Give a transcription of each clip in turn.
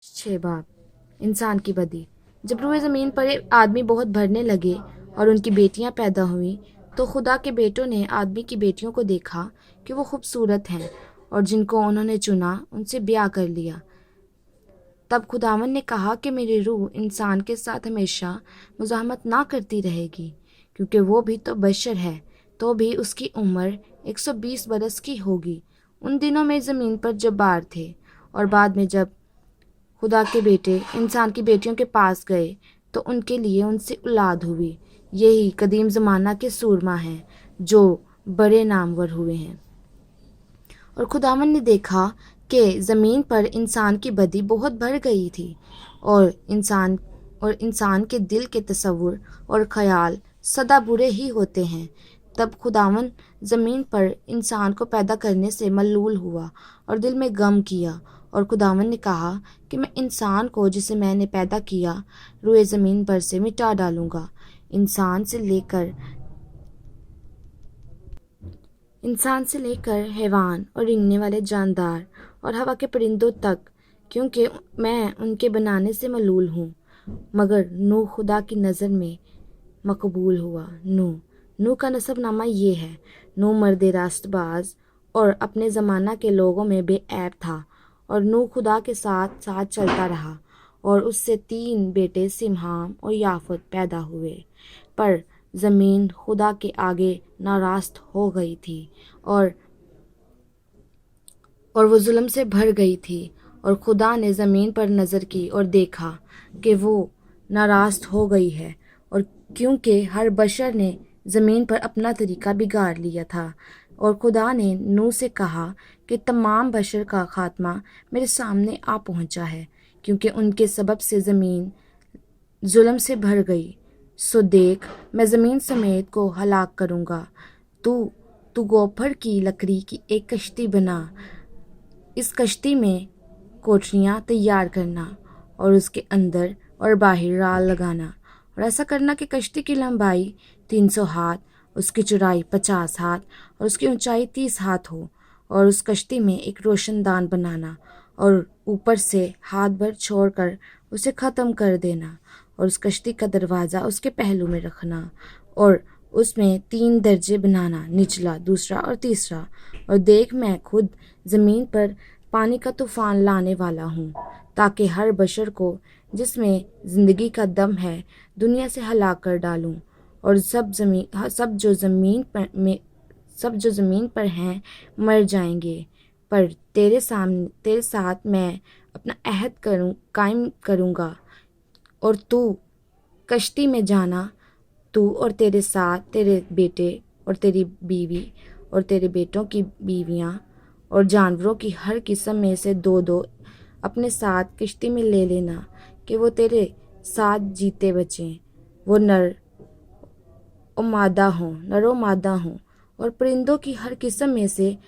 6 बाब इंसान की बदी। जब रूए ज़मीन पर आदमी बहुत भरने लगे और उनकी बेटियां पैदा हुईं तो खुदा के बेटों ने आदमी की बेटियों को देखा कि वो खूबसूरत हैं और जिनको उन्होंने चुना उनसे ब्याह कर लिया। तब खुदावन ने कहा कि मेरी रूह इंसान के साथ हमेशा मुज़ाहमत ना करती रहेगी, क्योंकि वो भी तो बशर है, तो भी उसकी उम्र 120 बरस की होगी। उन दिनों में ज़मीन पर जब्बार थे, और बाद में जब खुदा के बेटे इंसान की बेटियों के पास गए तो उनके लिए उनसे औलाद हुई। यही कदीम ज़माना के सूरमा हैं जो बड़े नामवर हुए हैं। और खुदावन ने देखा कि ज़मीन पर इंसान की बदी बहुत बढ़ गई थी, और इंसान के दिल के तसव्वुर और ख्याल सदा बुरे ही होते हैं। तब खुदावन ज़मीन पर इंसान को पैदा करने से मलूल हुआ और दिल में गम किया, और खुदावन ने कहा कि मैं इंसान को जिसे मैंने पैदा किया रूए ज़मीन पर से मिटा डालूंगा, इंसान से लेकर हैवान और रेंगने वाले जानदार और हवा के परिंदों तक, क्योंकि मैं उनके बनाने से मलूल हूँ। मगर नूह खुदा की नज़र में मकबूल हुआ। नूह का नसबनामा ये है। नूह मर्द रास्तबाज और अपने ज़माना के लोगों में बेऐब था, और नूह खुदा के साथ साथ चलता रहा, और उससे 3 बेटे सिमहाम और याफत पैदा हुए। पर ज़मीन खुदा के आगे नारास्त हो गई थी, और वो जुल्म से भर गई थी, और खुदा ने ज़मीन पर नज़र की और देखा कि वो नारास्त हो गई है, और क्योंकि हर बशर ने ज़मीन पर अपना तरीका बिगाड़ लिया था। और खुदा ने नूह से कहा कि तमाम बशर का खात्मा मेरे सामने आ पहुंचा है, क्योंकि उनके सबब से ज़मीन जुल्म से भर गई। सो देख, मैं ज़मीन समेत को हलाक करूँगा। तू गोफर की लकड़ी की एक कश्ती बना, इस कश्ती में कोठरियाँ तैयार करना, और उसके अंदर और बाहर राल लगाना, और ऐसा करना कि कश्ती की लंबाई 300 हाथ, उसकी चौड़ाई 50 हाथ और उसकी ऊंचाई 30 हाथ हो, और उस कश्ती में एक रोशनदान बनाना, और ऊपर से हाथ भर छोड़कर उसे ख़त्म कर देना, और उस कश्ती का दरवाज़ा उसके पहलू में रखना, और उसमें 3 दर्जे बनाना, निचला, दूसरा और तीसरा। और देख, मैं खुद ज़मीन पर पानी का तूफ़ान लाने वाला हूँ, ताकि हर बशर को जिसमें ज़िंदगी का दम है दुनिया से हलाक कर डालूँ, और सब जो ज़मीन पर हैं मर जाएंगे। पर तेरे साथ मैं अपना अहद कायम करूँगा, और तू कश्ती में जाना, तू और तेरे साथ तेरे बेटे और तेरी बीवी और तेरे बेटों की बीवियां और जानवरों की हर किस्म में से 2-2 अपने साथ कश्ती में ले लेना, कि वो तेरे साथ जीते बचें। वो नर और मादा हों, और परिंदों की हर किस्म में से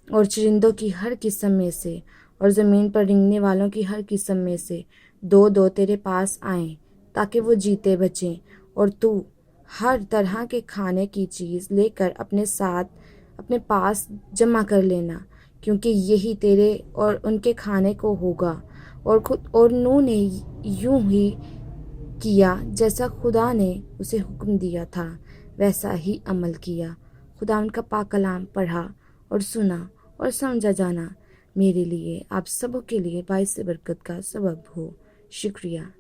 और चरिंदों की हर किस्म में से और ज़मीन पर रेंगने वालों की हर किस्म में से 2-2 तेरे पास आएं, ताकि वो जीते बचें। और तू हर तरह के खाने की चीज़ लेकर अपने पास जमा कर लेना, क्योंकि यही तेरे और उनके खाने को होगा। और नूह ने यूं ही किया जैसा खुदा ने उसे हुक्म दिया था, वैसा ही अमल किया। खुदा उनका पाक कलाम पढ़ा और सुना और समझा जाना मेरे लिए, आप सबों के लिए बाइस बरकत का सबब हो। शुक्रिया।